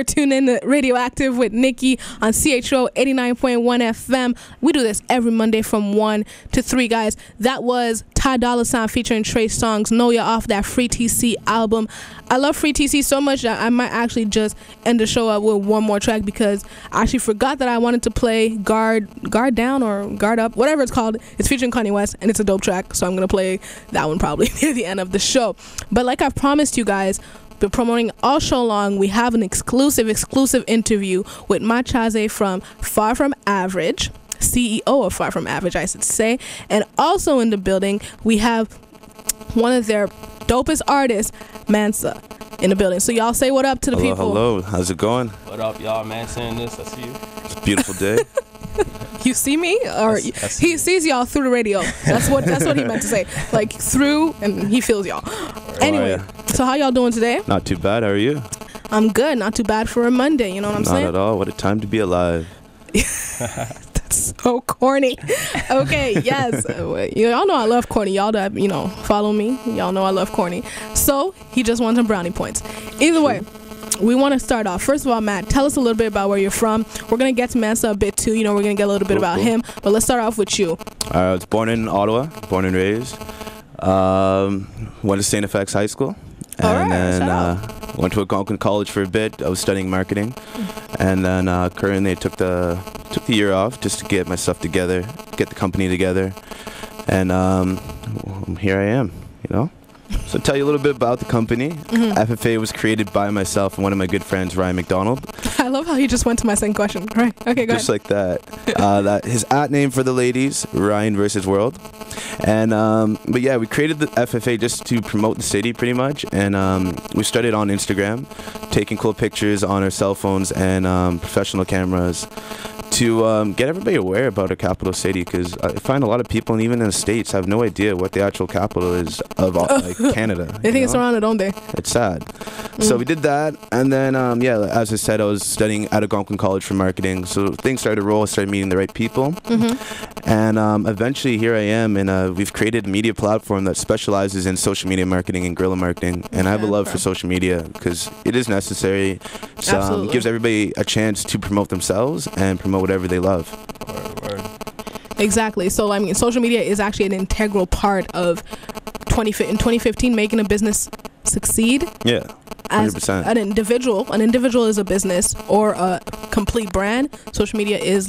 You're tuned in to Radioactive with Nicky on CHUO 89.1 FM. We do this every Monday from 1 to 3, guys. That was Ty Dolla $ign featuring Trey Songz, Know Ya, off that Free TC album. I love Free TC so much that I might actually just end the show up with one more track, because I actually forgot that I wanted to play Guard Down or Guard Up, whatever it's called. It's featuring Kanye West, and it's a dope track, so I'm going to play that one probably near the end of the show. But like I've promised you guys, been promoting all show long, we have an exclusive interview with Kyazze from Far From Average, CEO of Far From Average, I should say. And also in the building, we have one of their dopest artists, Mansa, in the building. So y'all say what up to the people. Hello, how's it going? What up, y'all? Mansa in this, I see you. It's a beautiful day. You see me, or he sees y'all through the radio? That's what he meant to say. Like through, and he feels y'all. Anyway, so how y'all doing today? Not too bad. How are you? I'm good. Not too bad for a Monday. You know what I'm saying? Not at all. What a time to be alive. That's so corny. Okay, yes. Y'all know I love corny. Y'all that follow me, y'all know I love corny. So he just wants some brownie points. Either way, we want to start off. First of all, Matt, tell us a little bit about where you're from. We're going to get to Mansa a bit too. We're going to get a little bit about him. But let's start off with you. I was born in Ottawa, born and raised. Went to St. FX High School. And then went to Algonquin College for a bit. I was studying marketing. And then currently I took the year off just to get my stuff together, get the company together. And here I am, So tell you a little bit about the company. FFA was created by myself and one of my good friends, Ryan McDonald. I love how he just went to my second question. Right. Okay, go just ahead. Like that. His @name for the ladies, Ryan versus World. And but yeah, we created the FFA just to promote the city pretty much. And we started on Instagram, taking cool pictures on our cell phones and professional cameras to get everybody aware about our capital city, because I find a lot of people, and even in the States, have no idea what the actual capital is of Canada. They think it's Toronto, don't they? It's sad. So we did that, and then as I said, I was studying at Algonquin College for marketing, so things started to roll. I started meeting the right people, and eventually here I am, and we've created a media platform that specializes in social media marketing and guerrilla marketing, and I have a love for social media because it is necessary. It gives everybody a chance to promote themselves and promote whatever they love. Word. Exactly. So social media is actually an integral part of 2015 making a business succeed. Yeah. 100%. As an individual is a business or a complete brand. Social media is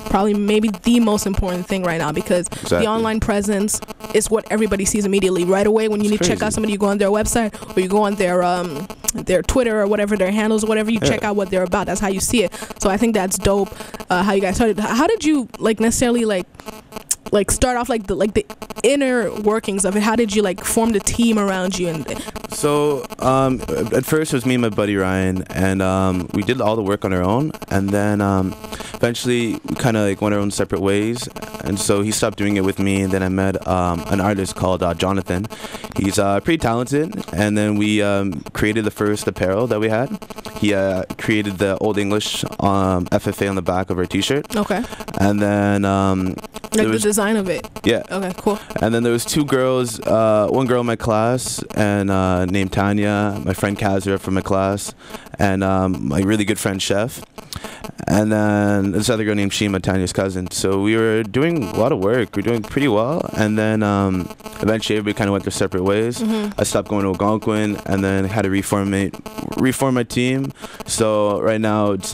probably maybe the most important thing right now, because the online presence is what everybody sees immediately right away. When you need to check out somebody, you go on their website or you go on their Twitter or whatever, their handles or whatever, you check out what they're about. That's how you see it. So I think that's dope how you guys started. How did you necessarily start off the inner workings of it? How did you form the team around you? So at first it was me and my buddy Ryan, and we did all the work on our own, and then eventually we kind of went our own separate ways, and so he stopped doing it with me, and then I met an artist called Jonathan. He's pretty talented, and then we created the first apparel that we had. He created the Old English FFA on the back of our t-shirt. Okay. And then the design of it. Yeah. Okay, cool. And then there was two girls, one girl in my class and named Tanya, my friend Kyazze from my class, and my really good friend Chef. And then this other girl named Shima, Tanya's cousin. So we were doing a lot of work. We were doing pretty well. And then eventually everybody kind of went their separate ways. I stopped going to Algonquin and then had to reform my team. So right now it's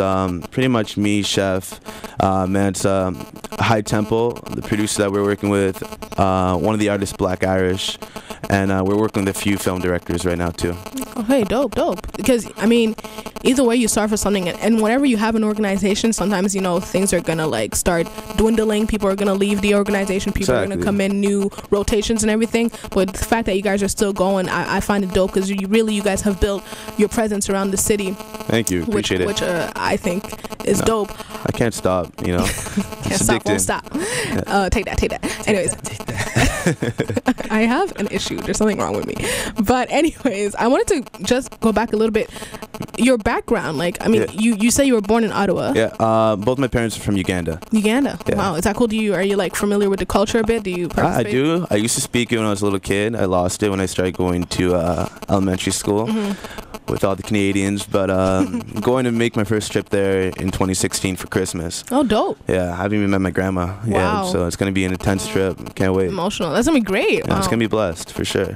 pretty much me, Chef, Mansa, High Temple, the producer that we're working with, one of the artists, Black Irish, and we're working with a few film directors right now too. Oh, hey, dope. Because either way you start for something, and whenever you have an organization, sometimes things are gonna start dwindling. People are gonna leave the organization. People are gonna come in, new rotations and everything. But the fact that you guys are still going, I find it dope, because you guys have built your presence around the city. Thank you, appreciate it. Which I think is dope. I can't stop, Can't stop, won't stop. Take that. Anyways, I have an issue. There's something wrong with me. But anyways, I wanted to just go back a little bit. Your background background? Like, I mean, you say you were born in Ottawa. Yeah, both my parents are from Uganda. Uganda. Yeah. Wow, is that cool? Are you like familiar with the culture a bit? Do you I participate? do. I used to speak it when I was a little kid. I lost it when I started going to elementary school with all the Canadians. But going to make my first trip there in 2016 for Christmas. Oh, dope. Yeah, I haven't even met my grandma. Wow. Yeah, so it's going to be an intense trip. Can't wait. Emotional. That's going to be great. Yeah, it's going to be blessed for sure.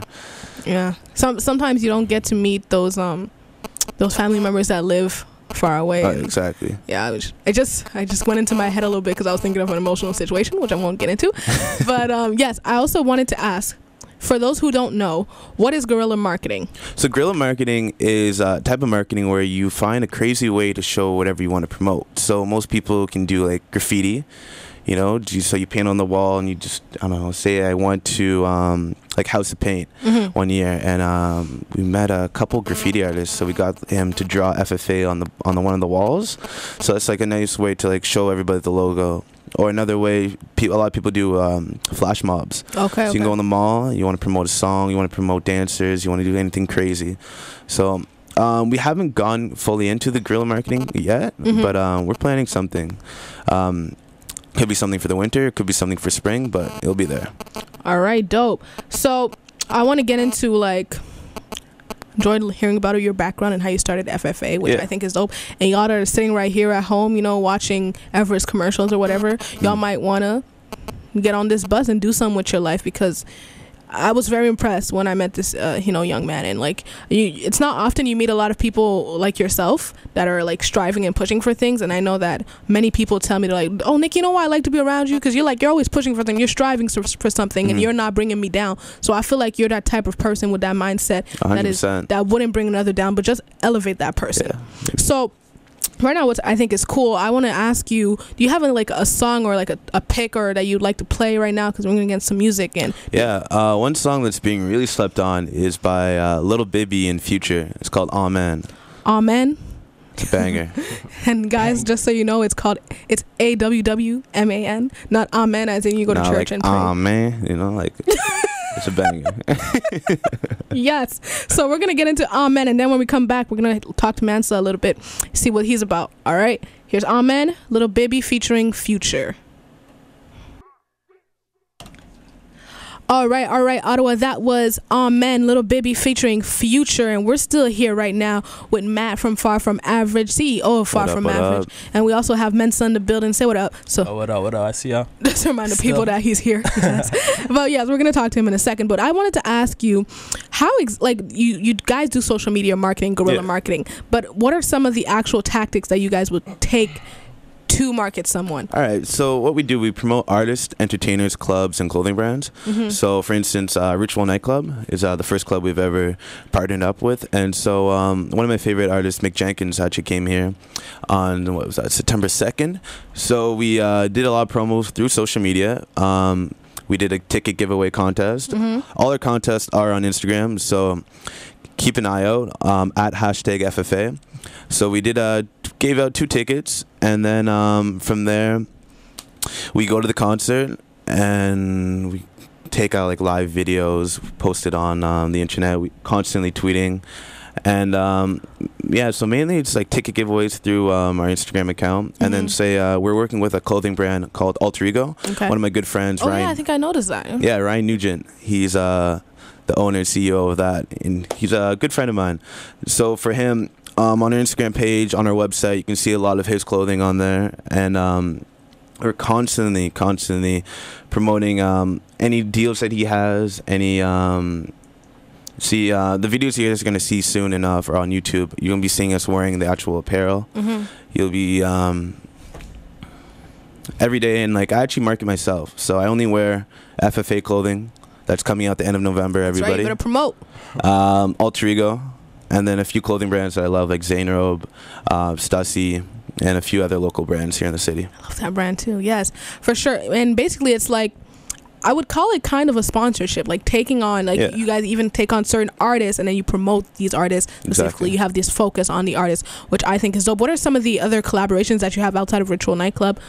Yeah. Sometimes you don't get to meet those family members that live far away. Exactly. Yeah, I just went into my head a little bit because I was thinking of an emotional situation, which I won't get into. But yes, I also wanted to ask, for those who don't know, what is guerrilla marketing? So guerrilla marketing is a type of marketing where you find a crazy way to show whatever you want to promote. So most people can do like graffiti, you know, so you paint on the wall and you just, I don't know, say I went to like House of Paint one year, and we met a couple graffiti artists, so we got him to draw FFA on the one of the walls. So it's like a nice way to like show everybody the logo. Or another way, a lot of people do flash mobs. Okay. So you can go in the mall, you want to promote a song, you want to promote dancers, you want to do anything crazy. So we haven't gone fully into the guerrilla marketing yet, but we're planning something. Could be something for the winter, could be something for spring, but it'll be there. All right, dope. So I want to get into like, enjoyed hearing about your background and how you started FFA, which I think is dope. And y'all that are sitting right here at home, you know, watching Everest commercials or whatever, y'all might want to get on this bus and do something with your life, because I was very impressed when I met this, young man. And like, it's not often you meet a lot of people like yourself that are like striving and pushing for things. And I know that many people tell me, they're like, "Oh, Nick, you know why I like to be around you? Because you're always pushing for things. You're striving for something, and you're not bringing me down." So I feel like you're that type of person with that mindset 100%. that wouldn't bring another down, but just elevate that person. Yeah. So right now, what I think is cool, I want to ask you, do you have a song or like a pick or that you'd like to play right now? Because we're going to get some music. And one song that's being really slept on is by Little Bibby and Future. It's called Amen. Amen. It's a banger. And guys, just so you know, it's AWWMAN, not Amen as in you go to church and pray. Amen, you know, like it's a banger. Yes. So we're going to get into Amen, and then when we come back, we're going to talk to Mansa a little bit, see what he's about. All right. Here's Amen, Little Bibby featuring Future. All right, Ottawa. That was Amen, Little Bibby featuring Future, and we're still here right now with Matt from Far From Average, CEO of Far From Average, and we also have Mansa in the building. Say what up. So what up? I see y'all. Just to remind the people that he's here. Yes. But yes, we're gonna talk to him in a second. But I wanted to ask you, how you guys do social media marketing, guerrilla marketing, but what are some of the actual tactics that you guys would take to market someone? All right, so what we do, we promote artists, entertainers, clubs, and clothing brands. So for instance, CHUO nightclub is the first club we've ever partnered up with. And so one of my favorite artists, Mick Jenkins, actually came here on, September 2nd. So we did a lot of promos through social media. We did a ticket giveaway contest. All our contests are on Instagram, so keep an eye out at #FFA. So we gave out 2 tickets, and then from there we go to the concert and we take out like live videos, post it on the internet. We constantly tweeting, and so mainly it's like ticket giveaways through our Instagram account, and then we're working with a clothing brand called Alter Ego. One of my good friends, Ryan. Yeah, I think I noticed that. Yeah, Ryan Nugent. He's the owner and CEO of that, and he's a good friend of mine. So for him, on our Instagram page, on our website, you can see a lot of his clothing on there, and we're constantly promoting any deals that he has, any the videos you guys are going to see soon enough are on YouTube. You're going to be seeing us wearing the actual apparel. You'll be every day, and like I actually market myself, so I only wear FFA clothing. That's coming out the end of November, everybody. That's right, you better promote. Alter Ego. And then a few clothing brands that I love, like Zainrobe, Stussy, and a few other local brands here in the city. I love that brand too, yes, for sure. And basically it's like, I would call it kind of a sponsorship, like taking on, you guys even take on certain artists and then you promote these artists specifically. Exactly. You have this focus on the artists, which I think is dope. What are some of the other collaborations that you have outside of CHUO nightclub?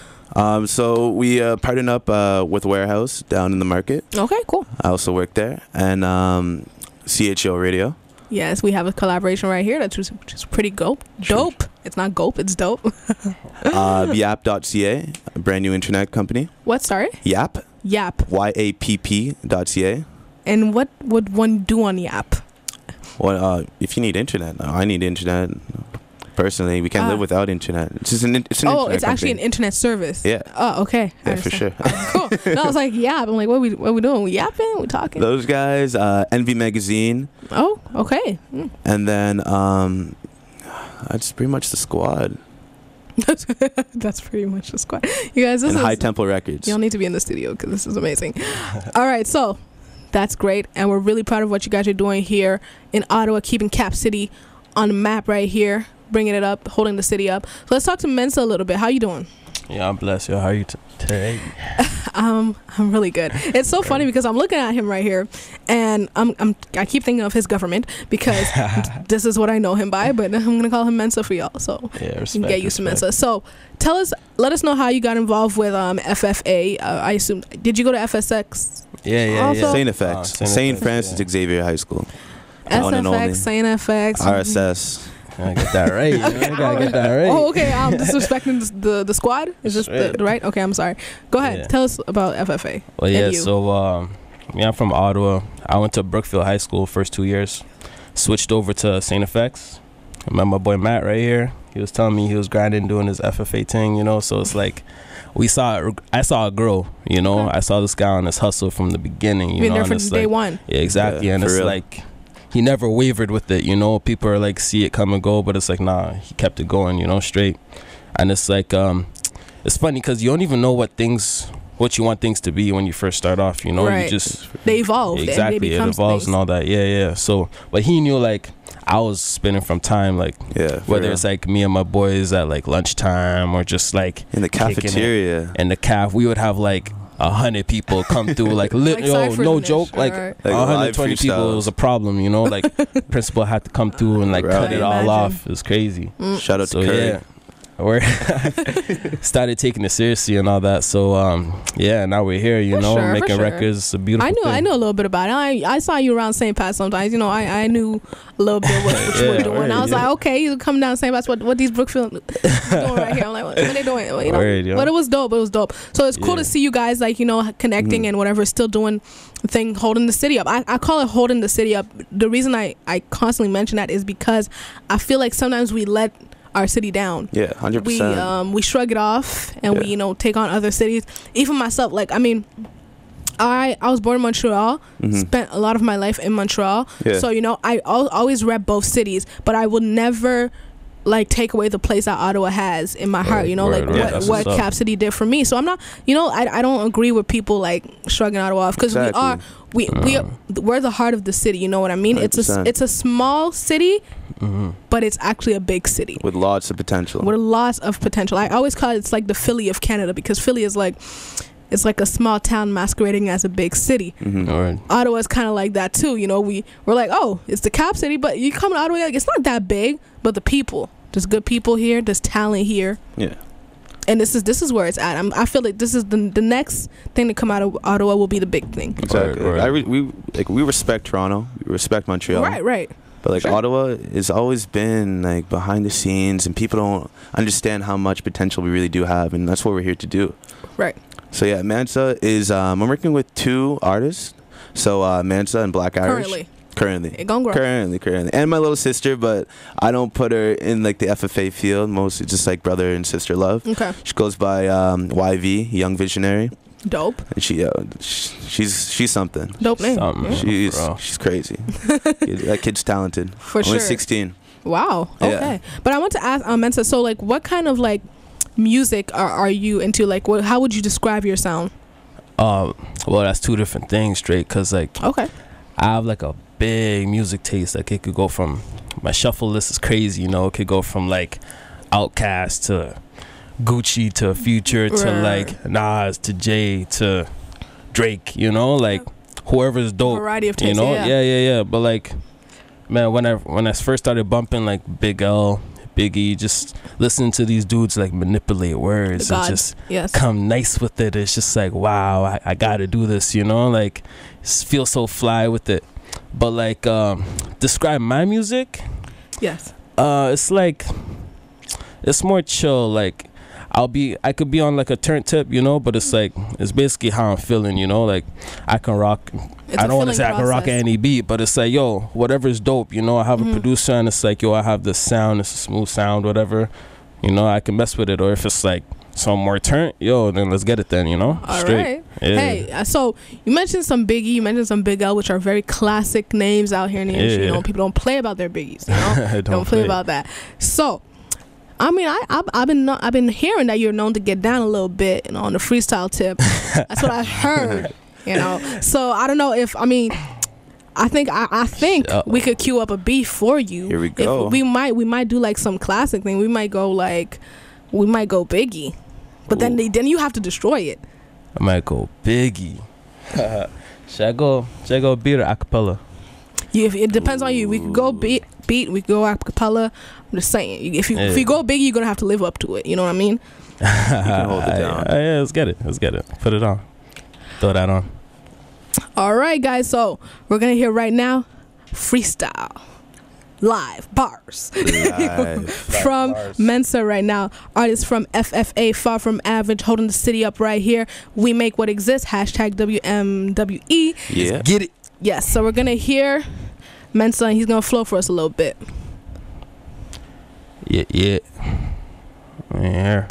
So we partnered up with Warehouse down in the market. Okay, cool. I also work there, and CHO Radio. Yes, we have a collaboration right here that's just pretty dope. It's not gope, it's dope. Yap.ca, a brand new internet company. What, sorry? Yap. Yap. YAPP.ca. And what would one do on Yap? Well, if you need internet, I need internet. Personally, we can't live without internet. It's just it's internet it's actually an company. internet service. Yeah. Oh, okay. Yeah, for sure. Cool. No, I was like, Yap. I'm like, what we doing? We yapping? We talking? Those guys, Envy Magazine. Oh, okay. And then that's pretty much the squad. That's pretty much the squad. You guys, this and is High Tempo Records. You'll need to be in the studio because this is amazing. All right, so that's great, and we're really proud of what you guys are doing here in Ottawa, keeping Cap City on the map right here, bringing it up, holding the city up. So let's talk to Mansa a little bit. How you doing? Yeah, I'm blessed. Yo, how are you today? I'm really good. It's so funny because I'm looking at him right here, and I keep thinking of his government because this is what I know him by. But I'm gonna call him Mansa for y'all, so yeah, you can get used to Mansa. So let us know how you got involved with FFA. I assume, did you go to FSX? Yeah. St. FX, St. Francis Xavier High School. SFX, St. FX, RSS. I get that right. You gotta get that right. Oh, okay. I'm disrespecting the squad. Is this the right? Okay, I'm sorry. Go ahead. Yeah. Tell us about FFA. Well, yeah. So, I'm from Ottawa. I went to Brookfield High School first 2 years. Switched over to St. FX. I met my boy Matt right here. He was telling me he was grinding, doing his FFA thing, you know. So it's like I saw it grow, you know. Okay. I saw this guy on his hustle from the beginning, you know. Been there from day one. Yeah, exactly. Yeah, and it's real. like he never wavered with it, you know. People are like, see it come and go, but it's like, nah, he kept it going, you know, straight. And it's like, it's funny because you don't even know what you want things to be when you first start off, you know. Right. You just they evolve. Exactly, it evolves and all that. Yeah. So, but he knew like I was spending from time, like whether it's like me and my boys at like lunchtime or just like in the cafeteria. In the caf, we would have like 100 people come through, like no joke, like 120 people was a problem, you know. Like principal had to come through and like cut it all off. It was crazy. Shout out to Curry. Yeah. We're started taking it seriously and all that. So now we're here, you know, making records. It's a beautiful thing. I knew a little bit about it. I saw you around St. Pat sometimes. You know, I knew a little bit what you were doing. I was like, okay, you come down St. Pat's. What these Brookfield doing right here? I'm like, what are they doing? You know, but it was dope. So it's cool to see you guys, like, you know, connecting and whatever, still doing thing, holding the city up. I call it holding the city up. The reason I constantly mention that is because I feel like sometimes we let our city down. Yeah, 100%. We shrug it off and we, you know, take on other cities. Even myself, like, I mean, I was born in Montreal, spent a lot of my life in Montreal. Yeah. So, you know, I always rep both cities, but I will never like take away the place that Ottawa has in my heart, you know, what Cap City did for me. So I'm not, you know, I don't agree with people like shrugging Ottawa off because we're the heart of the city, you know what I mean? 100%. It's a small city, but it's actually a big city with lots of potential. I always call it's like the Philly of Canada because Philly is like, it's like a small town masquerading as a big city. Right. Ottawa's kind of like that too, you know. We're like, oh, it's the Cap City, but you come to Ottawa, like, it's not that big, but the people, there's good people here, there's talent here. Yeah. And this is where it's at. I feel like this is the next thing to come out of Ottawa will be the big thing. Exactly. Right. We respect Toronto, we respect Montreal. Right. But like Ottawa has always been like behind the scenes, and people don't understand how much potential we really do have, and that's what we're here to do. Right. So yeah, Mansa is I'm working with 2 artists. So Mansa and Black Irish. Currently. And my little sister, but I don't put her in like the FFA field. Mostly just like brother and sister love. Okay. She goes by YV, Young Visionary. Dope. And she's something. Dope name. She's crazy. That kid's talented. For sure. Only 16. Wow. Okay. Yeah. But I want to ask Mansa, so like what kind of like music are you into? Like how would you describe your sound? Well, that's 2 different things straight, because like I have like a big music taste. Like it could go from, my shuffle list is crazy, you know. It could go from like Outkast to Gucci to Future to like Nas to Jay to Drake, you know, like whoever's dope. Variety of taste, you know. Yeah. But like, man, when I first started bumping like Big L, Biggie, just listening to these dudes like manipulate words and just come nice with it. It's just like, wow, I gotta do this, you know, like feel so fly with it. But like, describe my music. Yes. It's like, it's more chill. Like, I could be on like a turn tip, you know, but it's like, it's basically how I'm feeling, you know. Like, I can rock. I don't want to say I can rock any beat, but it's like, yo, whatever's dope, you know. I have a producer, and it's like, yo, I have this sound. It's a smooth sound, whatever. You know, I can mess with it. Or if it's like some more turn, yo, then let's get it then, you know. All straight. right. Yeah. Hey, so you mentioned some Biggie, you mentioned some Big L, which are very classic names out here in the industry. You know, people don't play about their Biggies. You know, don't play about that. So, I mean, I've been hearing that you're known to get down a little bit, you know, on the freestyle tip. That's what I heard. You know, so I don't know if I think we could queue up a beat for you. Here we go. If we might do like some classic thing. We might go Biggie, but then you have to destroy it. I might go Biggie. Should I go beat or acapella? It depends on you. We could go beat. We could go acapella. I'm just saying, if you go Biggie, you're gonna have to live up to it. You know what I mean? You can hold it down. Yeah, let's get it. Put it on. Throw that on. All right, guys. So we're gonna hear right now, freestyle, live bars from Mansa right now. Artist from FFA, Far From Average, holding the city up right here. We make what exists. #WMWE. Yeah, get it. Yes. So we're gonna hear Mansa, and he's gonna flow for us a little bit. Yeah. Yeah.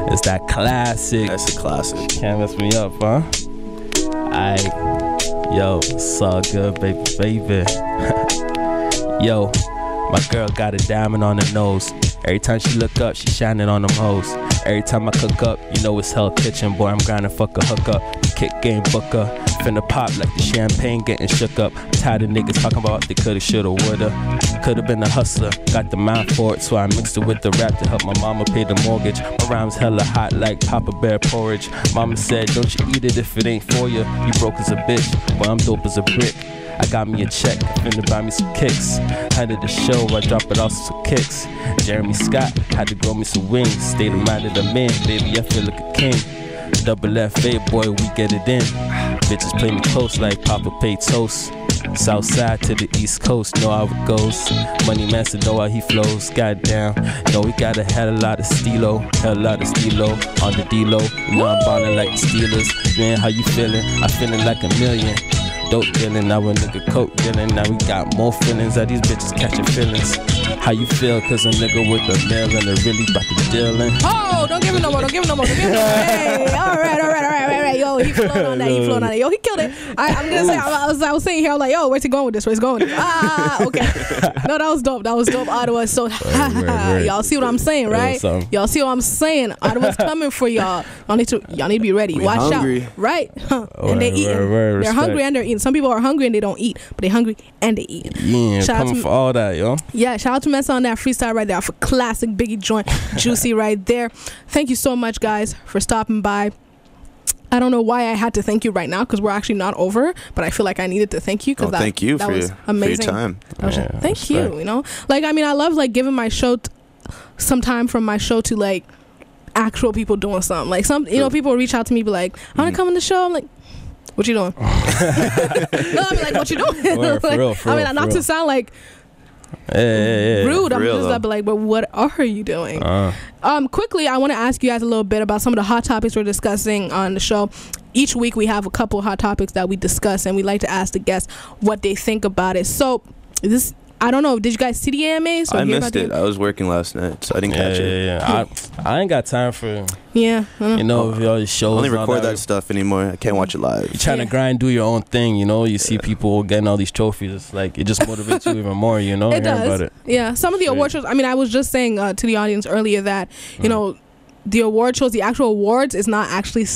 It's that classic. That's a classic. Can't mess me up, huh? Yo, it's all good, baby. Yo, my girl got a diamond on her nose. Every time she look up, she shining on them hoes. Every time I cook up, you know it's Hell Kitchen. Boy, I'm grinding, fuck a hook up. Kick game booker. Finna pop like the champagne getting shook up. Tired of niggas talking about they coulda, shoulda, woulda. Coulda been a hustler, got the mind for it, so I mixed it with the rap to help my mama pay the mortgage. My rhymes hella hot like Papa Bear porridge. Mama said, don't you eat it if it ain't for you. You broke as a bitch, well I'm dope as a brick. I got me a check, finna buy me some kicks. Headed the show, I drop it off some kicks. Jeremy Scott had to grow me some wings. State of mind of the man, baby, I feel like a king. Double FA, boy, we get it in. Bitches play me close like Papa pay toast. South side to the east coast, know how it goes. Money Mansa, know how he flows. Goddamn, know we gotta had a lot of stilo, on the D-Lo. You know I'm ballin' like the Steelers. Man, how you feelin'? I feelin' like a million. Dope dealin', now a nigga coke dealin'. Now we got more feelings, how these bitches catchin' feelings. How you feel? Cause a nigga with a mill and they're really about to dealin'. Oh, don't give him no more. Hey, all right. Yo, he flown on that. Yo, he killed it. I'm gonna say, I was saying here, I'm like, yo, where's he going with this? Okay. No, that was dope. Ottawa. So, y'all see what I'm saying, right? Y'all see what I'm saying? Ottawa's coming for y'all. Y'all need to be ready. Watch out, right? And they eating. They're hungry and they're eating. Some people are hungry and they don't eat, but they're hungry and they eat. Yeah, coming for all that, yo. Yeah, shout out to Mansa on that freestyle right there for classic Biggie joint. Juicy right there. Thank you so much, guys, for stopping by. I don't know why I had to thank you right now because we're actually not over, but I feel like I needed to thank you because thank you that for was amazing. For your time. Thank you. You know, like I mean, I love like giving my show some time from my show to like actual people doing something. Like you know, people reach out to me, be like, "I want to come on the show." I'm like, "What you doing?" No, I mean like, "What you doing?" Like, for real, I mean, not to sound like rude. I'm just like, but what are you doing? Quickly, I want to ask you guys a little bit about some of the hot topics we're discussing on the show. Each week we have a couple of hot topics that we discuss, and we like to ask the guests what they think about it. So this, I don't know, did you guys see the AMAs? I missed it. I was working last night, so I didn't catch it. Yeah. I ain't got time for you know, all these shows. I only record that stuff anymore. I can't watch it live. You're trying to grind, do your own thing, you know. You see people getting all these trophies. It's like it just motivates you even more, you know. It does. About it. Yeah, some of the award shows. I mean, I was just saying to the audience earlier that you know the award shows, the actual awards, is not actually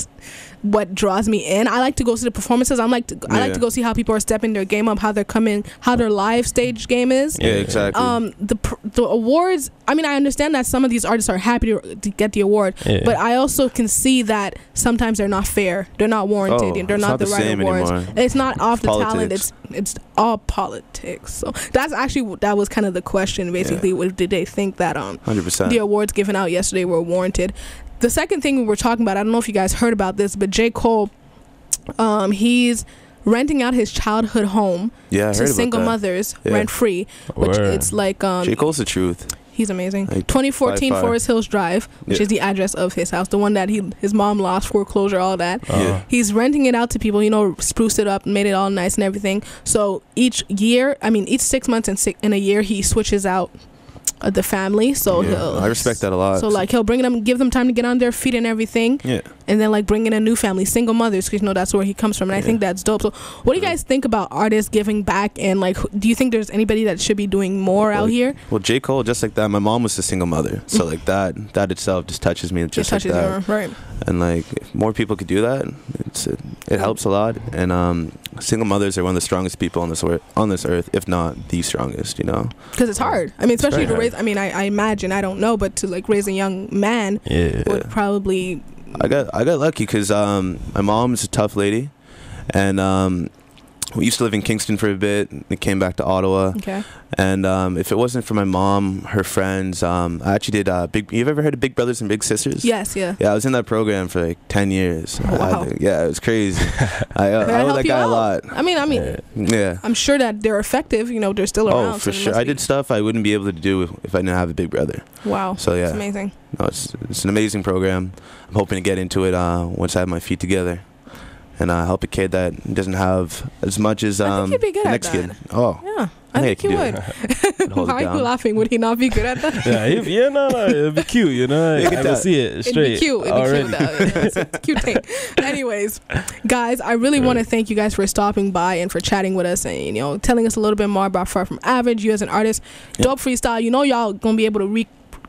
what draws me in. I like to go see the performances. I like to go see how people are stepping their game up, how they're coming, how their live stage game is. Yeah, exactly. The awards, I mean, I understand that some of these artists are happy to get the award, but I also can see that sometimes they're not fair, they're not warranted, they're not the right awards. Anymore. It's not off the talent, it's all politics. So that was kind of the question basically. Did they think that 100% the awards given out yesterday were warranted? the second thing we were talking about, I don't know if you guys heard about this, but J. Cole, he's renting out his childhood home to single mothers rent free, which it's like J. Cole's the truth. He's amazing. Like 2014 Forest Hills Drive, which is the address of his house, the one that his mom lost, foreclosure, all that. He's renting it out to people, spruced it up, made it all nice and everything. So each 6 months in a year, he switches out the family. So I respect that a lot. So like he'll bring them, give them time to get on their feet and everything. And then like bring in a new family, single mothers, because that's where he comes from. And I think that's dope. So what do you guys think about artists giving back? And like, do you think there's anybody that should be doing more out here? Well, J. Cole, just like that. My mom was a single mother, so like that itself just touches me. Just like that, right? And like, if more people could do that, it helps a lot. And single mothers are one of the strongest people on this earth, if not the strongest. Because it's hard. I mean, especially to raise. I mean, I imagine, I don't know, but to like raise a young man would probably. I got lucky because my mom's a tough lady, and we used to live in Kingston for a bit. And came back to Ottawa. Okay. And if it wasn't for my mom, her friends, I actually did You've ever heard of Big Brothers and Big Sisters? Yes, yeah. Yeah, I was in that program for like 10 years. Oh, wow. It was crazy. I owe that guy a lot. I mean, yeah. I'm sure that they're effective. They're still around. Oh, for sure. I did stuff I wouldn't be able to do if I didn't have a big brother. Wow. So yeah, it's amazing. No, it's an amazing program. I'm hoping to get into it once I have my feet together. And help a kid that doesn't have as much as I think he'd be good the at next that. kid. Oh, yeah, I think he would. Why are you laughing? Would he not be good at that? No, it'd be cute, I can see it straight. It'd be cute. It's a cute thing. Anyways, guys, I really want to thank you guys for stopping by and for chatting with us and telling us a little bit more about Far From Average. You as an artist, dope freestyle. Y'all gonna be able to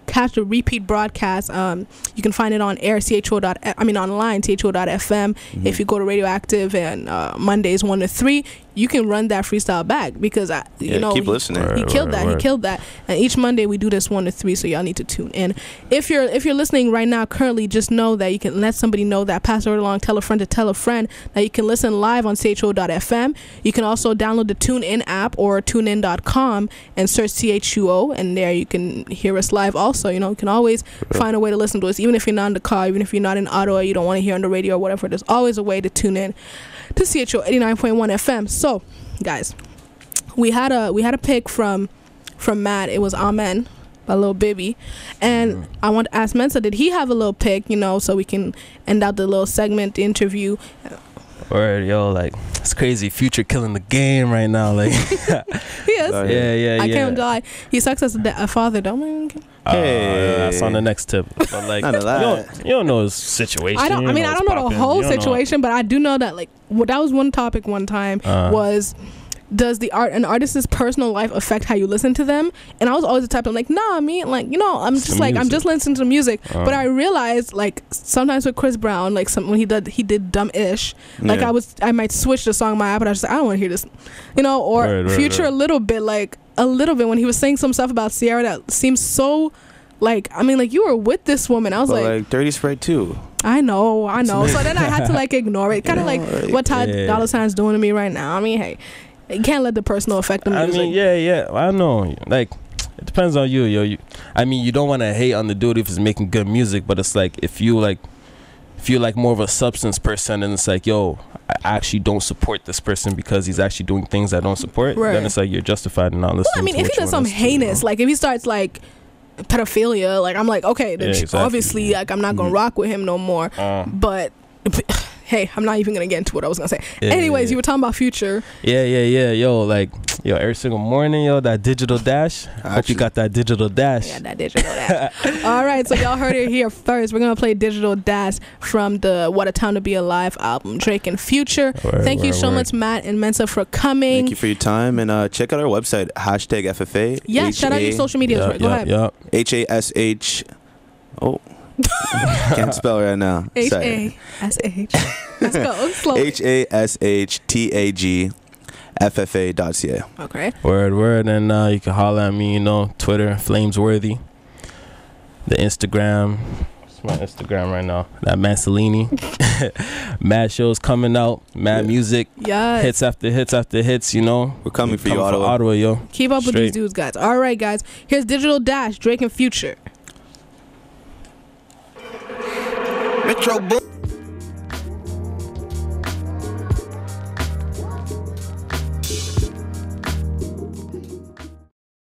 catch the repeat broadcast. You can find it on air, online, CHUO.FM. If you go to Radioactive and Mondays 1 to 3, you can run that freestyle back because keep listening. He killed that. And each Monday we do this 1 to 3, so y'all need to tune in. If you're listening right now currently, just know that you can let somebody know that, pass it along, tell a friend to tell a friend that you can listen live on CHUO.FM. You can also download the TuneIn app or tunein.com and search CHUO, and there you can hear us live also. You can always find a way to listen to us, even if you're not in the car, even if you're not in Ottawa, you don't want to hear on the radio or whatever. There's always a way to tune in to CHUO 89.1 FM. So, guys, we had a pick from Matt. It was Amen by Lil Bibby, and I want to ask Mansa, did he have a little pick? So we can end out the little segment, the interview. Word, like, it's crazy. Future killing the game right now. Like, he is. Yeah. I can't lie. He sucks as a father, don't he? That's on the next tip. But like, you don't know his situation. I don't know the whole situation, but I do know that that was one topic one time was, does an artist's personal life affect how you listen to them? And I was always the type of I'm just listening to music. But I realized sometimes with Chris Brown, when he did Dumb-ish, I might switch the song on my iPod. I was just I don't want to hear this, or Future a little bit when he was saying some stuff about Ciara that seems so you were with this woman. I was like Dirty Sprite too. I know. So then I had to ignore it, kind of what Todd Dollar Sign's doing to me right now. I mean, hey, you can't let the personal affect the music. I mean, yeah, I know. It depends on you, yo. You don't want to hate on the dude if he's making good music, but it's if you're more of a substance person, and it's I actually don't support this person because he's actually doing things I don't support. Right. Then it's you're justified in not listening. Well, I mean, if he does some heinous, if he starts pedophilia, I'm okay. Exactly. Obviously, I'm not gonna rock with him no more. But hey, I'm not even gonna get into what I was gonna say. Anyways, you were talking about Future. Yeah. Yo, every single morning, that digital dash. Hope you got that digital dash. Yeah, that digital dash. All right, so y'all heard it here first. We're gonna play Digital Dash from the What a Time to Be Alive album, Drake and Future. Thank you so much, Matt and Mansa, for coming. Thank you for your time, and check out our website, #FFA. Yeah, shout out your social medias. Go ahead. HASH. Oh. Can't spell right now. HASH. Let's go slowly. HASHTAG Okay. Word. And you can holler at me, Twitter, Flamesworthy. The Instagram. What's my Instagram right now? That Mansalini. Mad shows coming out. Mad music. Yeah. Hits after hits after hits, We're coming for you, Ottawa. Yo. Keep up with these dudes, guys. All right, guys. Here's Digital Dash, Drake and Future. metro boom.